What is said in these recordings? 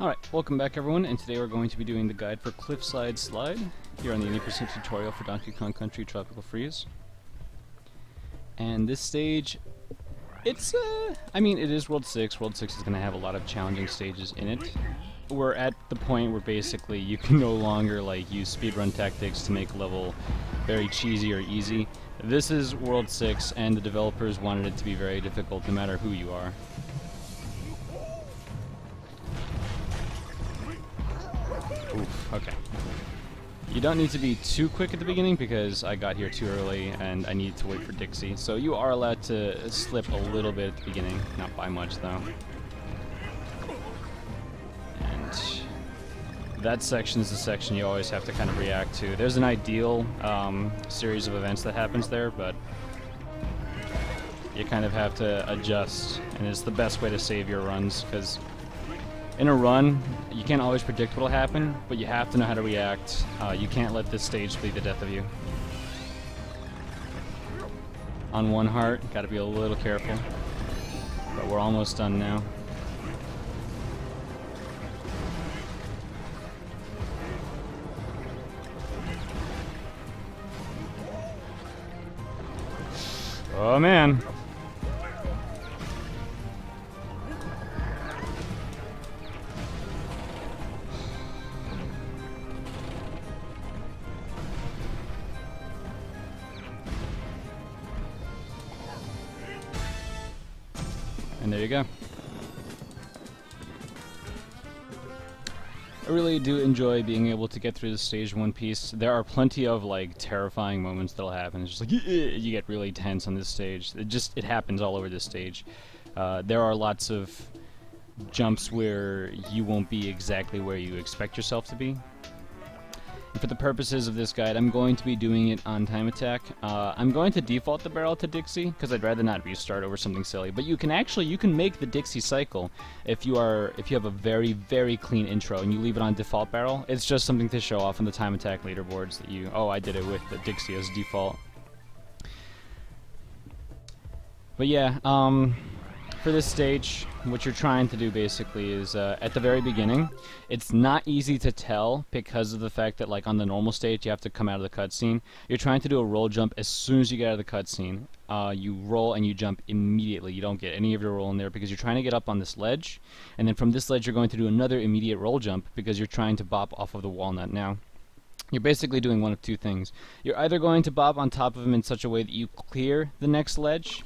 Alright, welcome back everyone, and today we're going to be doing the guide for Cliffside Slide here on the 80% tutorial for Donkey Kong Country Tropical Freeze. And this stage, it's, I mean, it is World 6. World 6 is going to have a lot of challenging stages in it. We're at the point where basically you can no longer like use speedrun tactics to make a level very cheesy or easy. This is World 6, and the developers wanted it to be very difficult no matter who you are. Oof, okay. You don't need to be too quick at the beginning because I got here too early and I needed to wait for Dixie. So you are allowed to slip a little bit at the beginning, not by much though. And that section is the section you always have to kind of react to. There's an ideal series of events that happens there, but you kind of have to adjust, and it's the best way to save your runs because in a run, you can't always predict what'll happen, but you have to know how to react. You can't let this stage be the death of you. On one heart, gotta be a little careful. But we're almost done now. Oh man! And there you go. I really do enjoy being able to get through the stage in one piece. There are plenty of like terrifying moments that'll happen. It's just like you get really tense on this stage. It happens all over this stage. There are lots of jumps where you won't be exactly where you expect yourself to be. And for the purposes of this guide, I'm going to be doing it on time attack. I'm going to default the barrel to Dixie because I'd rather not restart over something silly. But you can make the Dixie cycle if you have a very clean intro and you leave it on default barrel. It's just something to show off on the time attack leaderboards that I did it with the Dixie as default. But yeah, for this stage, what you're trying to do basically is at the very beginning, it's not easy to tell because of the fact that like on the normal stage you have to come out of the cutscene. You're trying to do a roll jump as soon as you get out of the cutscene. You roll and you jump immediately. You don't get any of your roll in there because you're trying to get up on this ledge, and then from this ledge you're going to do another immediate roll jump because you're trying to bop off of the walnut now. You're basically doing one of two things. You're either going to bop on top of him in such a way that you clear the next ledge.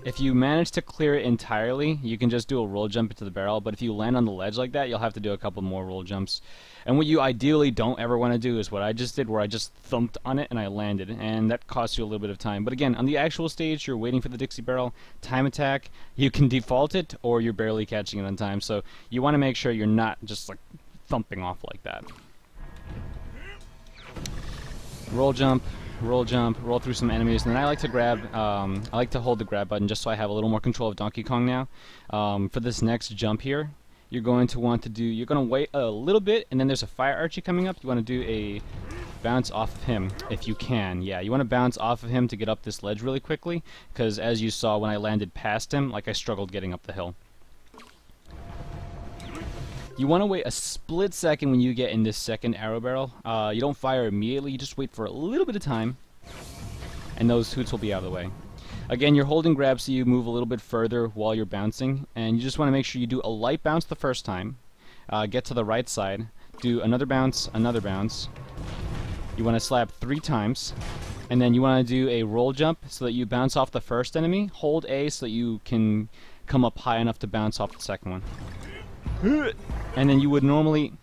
If you manage to clear it entirely, you can just do a roll jump into the barrel, but if you land on the ledge like that, you'll have to do a couple more roll jumps. And what you ideally don't ever want to do is what I just did, where I just thumped on it and I landed, and that costs you a little bit of time. But again, on the actual stage, you're waiting for the Dixie barrel, time attack, you can default it, or you're barely catching it on time, so you want to make sure you're not just like thumping off like that. Roll jump, roll through some enemies, and then I like to grab, I like to hold the grab button just so I have a little more control of Donkey Kong now. For this next jump here, you're going to wait a little bit, and then there's a fire Archie coming up. You want to do a bounce off of him, if you can. Yeah, you want to bounce off of him to get up this ledge really quickly, because as you saw when I landed past him, like I struggled getting up the hill. You want to wait a split second when you get in this second arrow barrel. You don't fire immediately, you just wait for a little bit of time, and those hoots will be out of the way. Again, you're holding grab so you move a little bit further while you're bouncing, and you just want to make sure you do a light bounce the first time, get to the right side, do another bounce, you want to slap 3 times, and then you want to do a roll jump so that you bounce off the first enemy, hold A so that you can come up high enough to bounce off the second one. And then you would normally,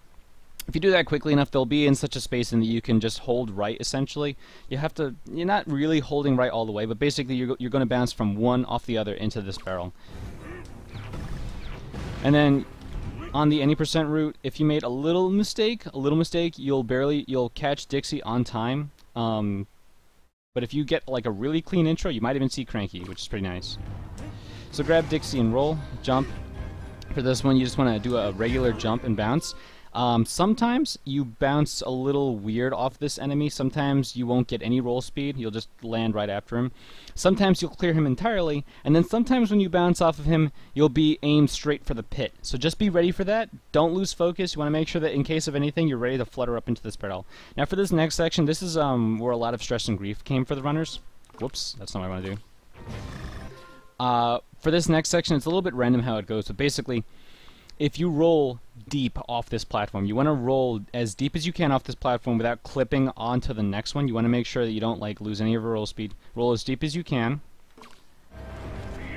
if you do that quickly enough, they'll be in such a space in that you can just hold right essentially. You're not really holding right all the way, but basically you're going to bounce from one off the other into this barrel. And then on the any % route, if you made a little mistake, you'll catch Dixie on time. But if you get like a really clean intro, you might even see Cranky, which is pretty nice. So grab Dixie and roll, jump. For this one, you just want to do a regular jump and bounce. Sometimes you bounce a little weird off this enemy. Sometimes you won't get any roll speed. You'll just land right after him. Sometimes you'll clear him entirely, and then sometimes when you bounce off of him, you'll be aimed straight for the pit. So just be ready for that. Don't lose focus. You want to make sure that in case of anything, you're ready to flutter up into this barrel. Now for this next section, this is where a lot of stress and grief came for the runners. Whoops, that's not what I want to do. For this next section, it's a little bit random how it goes, but basically, if you roll deep off this platform, you want to roll as deep as you can off this platform without clipping onto the next one. You want to make sure that you don't like lose any of your roll speed. Roll as deep as you can,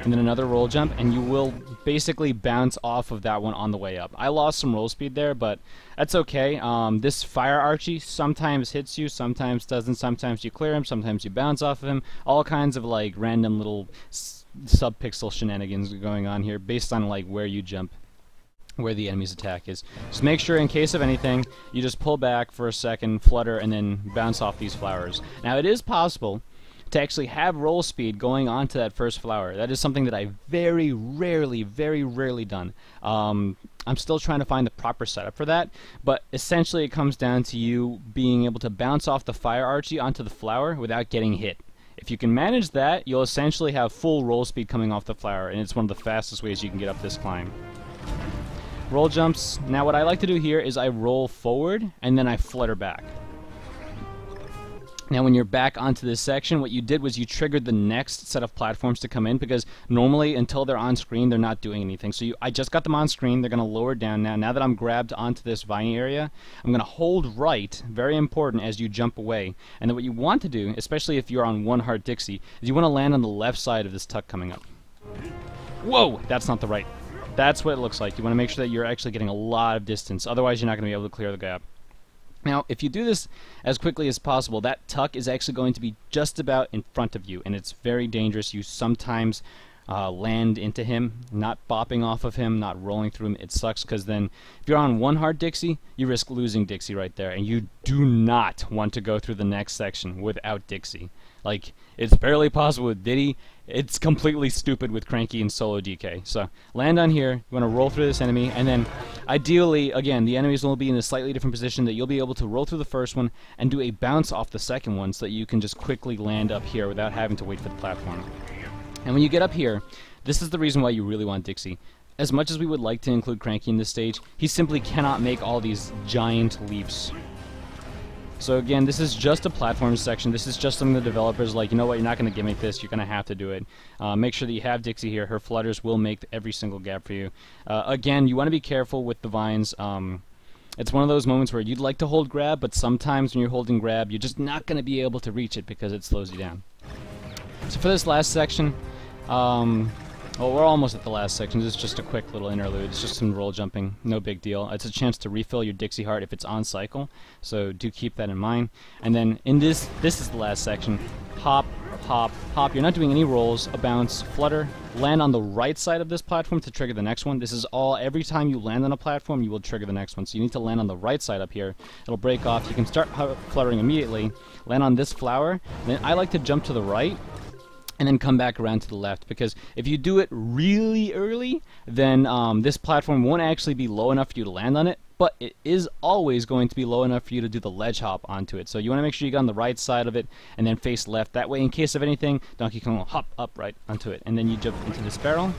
and then another roll jump, and you will basically bounce off of that one on the way up. I lost some roll speed there, but that's okay. This fire Archie sometimes hits you, sometimes doesn't. Sometimes you clear him, sometimes you bounce off of him. All kinds of like random little sub-pixel shenanigans going on here based on like where you jump, where the enemy's attack is. Just make sure in case of anything, you just pull back for a second, flutter, and then bounce off these flowers. Now it is possible to actually have roll speed going onto that first flower. That is something that I very rarely done. I'm still trying to find the proper setup for that, but essentially it comes down to you being able to bounce off the fire Archie onto the flower without getting hit. If you can manage that, you'll essentially have full roll speed coming off the flower, and it's one of the fastest ways you can get up this climb. Roll jumps. Now what I like to do here is I roll forward and then I flutter back. Now when you're back onto this section, what you did was you triggered the next set of platforms to come in, because normally until they're on screen they're not doing anything. So I just got them on screen, they're going to lower down now. Now that I'm grabbed onto this viney area, I'm going to hold right, very important, as you jump away. And then what you want to do, especially if you're on one heart Dixie, is you want to land on the left side of this tuck coming up. Whoa! That's not the right. That's what it looks like. You want to make sure that you're actually getting a lot of distance, otherwise you're not going to be able to clear the gap. Now, if you do this as quickly as possible, that tuck is actually going to be just about in front of you, and it's very dangerous. You sometimes land into him, not bopping off of him, not rolling through him. It sucks, because then if you're on one hard Dixie, you risk losing Dixie right there, and you do not want to go through the next section without Dixie. Like, it's barely possible with Diddy. It's completely stupid with Cranky and Solo DK. So, land on here, you want to roll through this enemy, and then, ideally, again, the enemies will be in a slightly different position that you'll be able to roll through the first one and do a bounce off the second one so that you can just quickly land up here without having to wait for the platform. And when you get up here, this is the reason why you really want Dixie. As much as we would like to include Cranky in this stage, he simply cannot make all these giant leaps. So again, this is just a platform section. This is just something the developers like, you know what, you're not going to gimmick this, you're going to have to do it. Make sure that you have Dixie here. Her flutters will make every single gap for you. Again, you want to be careful with the vines. It's one of those moments where you'd like to hold grab, but sometimes when you're holding grab, you're just not going to be able to reach it because it slows you down. So for this last section, well, we're almost at the last section. This is just a quick little interlude. It's just some roll jumping. No big deal. It's a chance to refill your Dixie Heart if it's on cycle, so do keep that in mind. And then in this is the last section. Hop, hop, hop. You're not doing any rolls. A bounce, flutter, land on the right side of this platform to trigger the next one. This is all, every time you land on a platform, you will trigger the next one. So you need to land on the right side up here. It'll break off. You can start fluttering immediately. Land on this flower. Then I like to jump to the right and then come back around to the left, because if you do it really early, then this platform won't actually be low enough for you to land on it, but it is always going to be low enough for you to do the ledge hop onto it. So you want to make sure you get on the right side of it and then face left. That way, in case of anything, Donkey Kong will hop up right onto it, and then you jump into this barrel.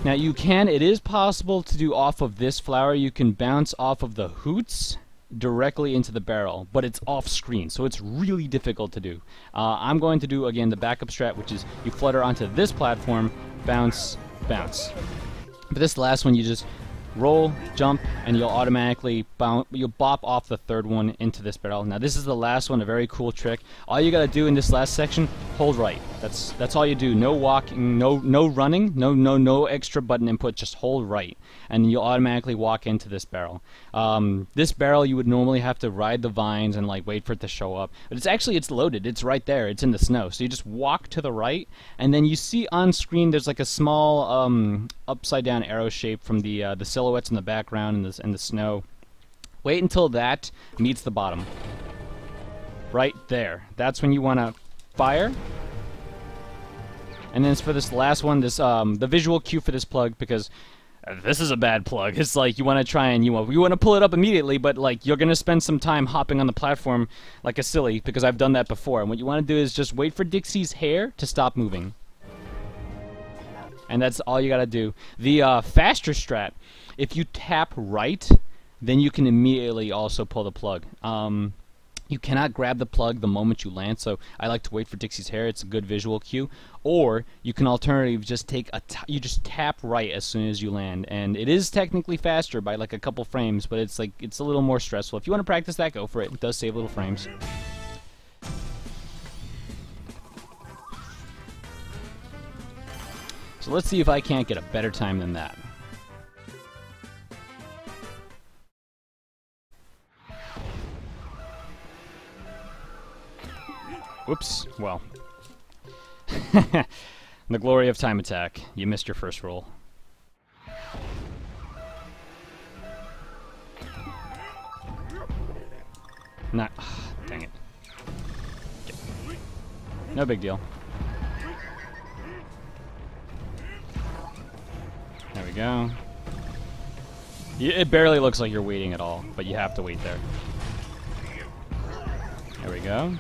Now it is possible to do off of this flower. You can bounce off of the hoots directly into the barrel, but it's off screen, so it's really difficult to do. I'm going to do, again, the backup strat, which is you flutter onto this platform, bounce, bounce. But this last one, you just roll, jump, and you'll automatically you'll bop off the third one into this barrel. Now this is the last one, a very cool trick. All you gotta do in this last section, hold right. That's all you do. No walking, no running, no extra button input, just hold right. And you'll automatically walk into this barrel. This barrel you would normally have to ride the vines and like wait for it to show up. But it's loaded, it's right there, it's in the snow. So you just walk to the right, and then you see on screen there's like a small upside down arrow shape from the silhouettes in the background and the snow. Wait until that meets the bottom. Right there. That's when you want to fire. And then for this last one, this the visual cue for this plug, because This is a bad plug. It's like you want to try and you want to pull it up immediately, but like you're gonna spend some time hopping on the platform like a silly, because I've done that before. And what you want to do is just wait for Dixie's hair to stop moving, and that's all you gotta do. The faster strat, if you tap right, then you can immediately also pull the plug. You cannot grab the plug the moment you land, so I like to wait for Dixie's hair. It's a good visual cue. Or you can alternatively just take you just tap right as soon as you land, and it is technically faster by like a couple frames, but it's a little more stressful. If you want to practice that, go for it. It does save little frames. So let's see if I can't get a better time than that. Whoops, well. The glory of time attack. You missed your first roll. Not. Dang it. No big deal. There we go. It barely looks like you're waiting at all, but you have to wait there. There we go.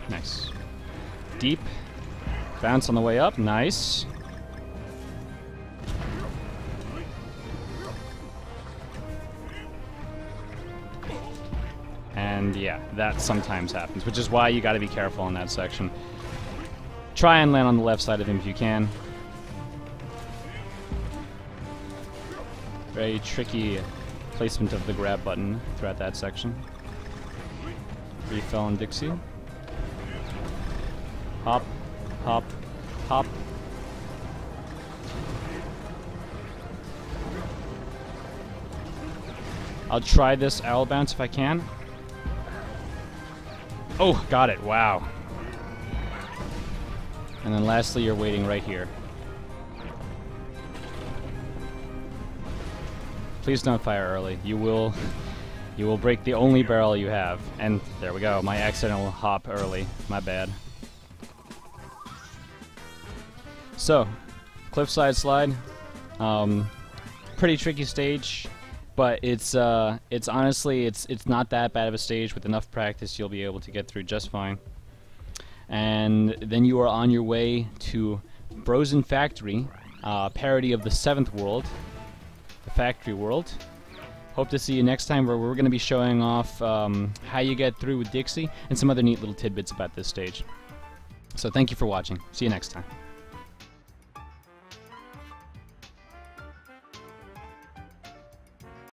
Nice. Deep. Bounce on the way up. Nice. And yeah, that sometimes happens, which is why you gotta be careful in that section. Try and land on the left side of him if you can. Very tricky placement of the grab button throughout that section. Refill on Dixie. Hop, hop, hop. I'll try this owl bounce if I can. Oh, got it. Wow. And then lastly, you're waiting right here. Please don't fire early. You will break the only barrel you have. And there we go. My accidental hop early. My bad. So, cliffside slide. Pretty tricky stage, but it's honestly it's not that bad of a stage. With enough practice, you'll be able to get through just fine. And then you are on your way to Frozen Factory, parody of the 7th world, the Factory World. Hope to see you next time, where we're going to be showing off how you get through with Dixie and some other neat little tidbits about this stage. So thank you for watching. See you next time.